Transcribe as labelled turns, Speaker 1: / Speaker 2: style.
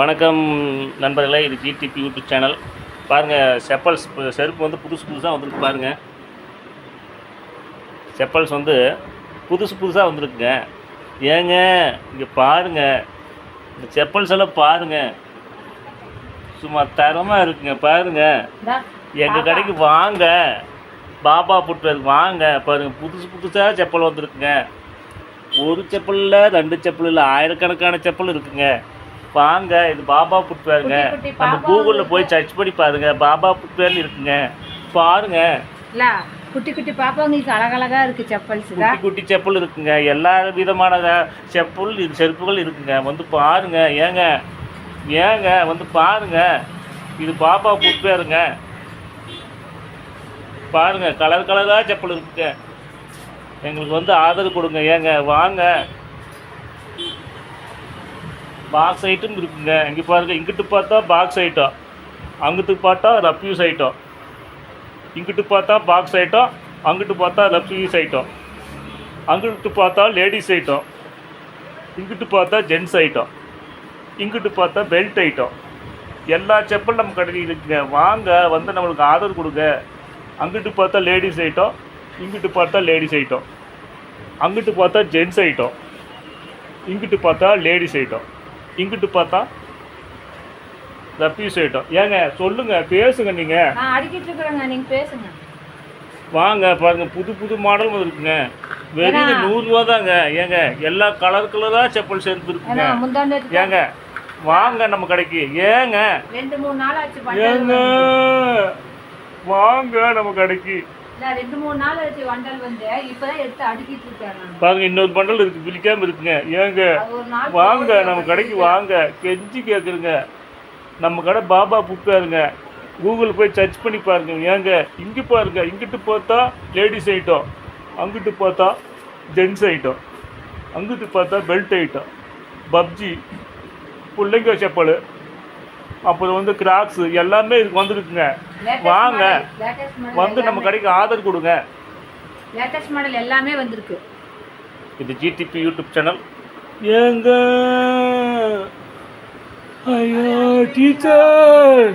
Speaker 1: வணக்கம் நண்பர்களே, இது ஜிடிபி யூடியூப் சேனல். பாருங்கள், செப்பல்ஸ் செருப்பு வந்து புதுசாக வந்திருக்கு. பாருங்கள், செப்பல்ஸ் வந்து புதுசாக வந்திருக்குங்க. ஏங்க இங்கே பாருங்கள், இந்த செப்பல்ஸ் எல்லாம் பாருங்கள், சும்மா தரமாக இருக்குங்க. பாருங்கள், எங்கள் கடைக்கு வாங்க, பாபா புட்வேர் வாங்க. பாருங்கள், புதுசாக செப்பல் வந்திருக்குங்க. ஒரு செப்பல் இல்லை, 2 செப்பல் இல்லை, ஆயிரக்கணக்கான செப்பல் இருக்குங்க. வாங்க, இது பாபா புட்வேருங்க. நம்ம கூகுளில் போய் சர்ச் பண்ணி பாருங்க, பாபா புட்வேர்னு இருக்குங்க. பாருங்க,
Speaker 2: குட்டி குட்டி பாப்பாங்களுக்கு அழகழகா இருக்கு செப்பல்ஸ்.
Speaker 1: குட்டி செப்பல் இருக்குங்க. எல்லா விதமான செருப்புகள் இருக்குங்க. வந்து பாருங்க. ஏங்க வந்து பாருங்க, இது பாபா புட்வேருங்க. பாருங்க, கலராக செப்பல் இருக்குங்க. எங்களுக்கு வந்து ஆதரவு கொடுங்க. ஏங்க வாங்க. பாக்ஸ் ஐட்டம் இருக்குங்க. இங்கே பாருங்கள், இங்கிட்டு பார்த்தா பாக்ஸ் ஐட்டம், அங்கிட்டு பார்த்தா ரஃப்யூஸ் ஐட்டம். இங்கிட்டு பார்த்தா பாக்ஸ் ஐட்டம், அங்கிட்டு பார்த்தா ரஃப்யூஸ் ஐட்டம். அங்கிட்டு பார்த்தா லேடிஸ் ஐட்டம், இங்கிட்டு பார்த்தா ஜென்ஸ் ஐட்டம், இங்கிட்டு பார்த்தா பெல்ட் ஐட்டம். எல்லா செப்பல் நம்ம கடையில் இருக்குங்க. வாங்க, வந்து நம்மளுக்கு ஆதரவு கொடுங்க. அங்கிட்டு பார்த்தா லேடிஸ் ஐட்டம், இங்கிட்டு பார்த்தா லேடிஸ் ஐட்டம், அங்கிட்டு பார்த்தா ஜென்ஸ் ஐட்டம், இங்கிட்டு பார்த்தா லேடிஸ் ஐட்டம், இங்கிட்டு பார்த்தா ரஃப்யூஸ் ஐட்டம். ஏங்க சொல்லுங்க, பேசுங்க. நீங்கள்
Speaker 2: அடிக்கிட்டு இருக்கிறேங்க, நீங்கள் பேசுங்க.
Speaker 1: வாங்க, பாருங்க, புது மாடல் இருக்குங்க. வெறும் 100 ரூபா தாங்க. ஏங்க எல்லா கலராக செப்பல் செருப்பு இருக்குங்க. ஏங்க வாங்க நம்ம கடைக்கு. ஏங்க
Speaker 2: 2-3 நாள் ஆச்சு.
Speaker 1: ஏங்க வாங்க நம்ம கடைக்கு.
Speaker 2: 2-3 நாள் ஆச்சு வண்டல் வந்து, இப்பதான் எடுத்து அடிக்கிட்டு இருக்காங்க.
Speaker 1: பாருங்க, இன்னொரு பண்டல் இருக்கு, பிரிக்காம இருக்குங்க. ஏங்க வாங்க நம்ம கடைக்கு வாங்க, கெஞ்சி கேட்குறங்க. நம்ம கடை பாபா புட்வேருங்க. கூகுள் போய் சர்ச் பண்ணி பாருங்க. ஏங்க இங்கே பாருங்க, இங்கிட்டு பார்த்தா லேடிஸ் ஐட்டம், அங்கிட்டு பார்த்தா ஜென்ஸ் ஐட்டம், அங்கிட்டு பார்த்தா பெல்ட் ஐட்டம், பப்ஜி, பிள்ளைங்க செப்பல், அப்புறம் வந்து கிராக்ஸு எல்லாமே இதுக்கு வந்துருக்குங்க. வாங்க, வந்து நம்ம கடைக்கு ஆதரவு கொடுங்க.
Speaker 2: லேட்டஸ்ட் மாடல் எல்லாமே வந்திருக்கு.
Speaker 1: இது ஜிடிபி யூடியூப் சேனல். ஏங்க ஐயோ டீச்சர்.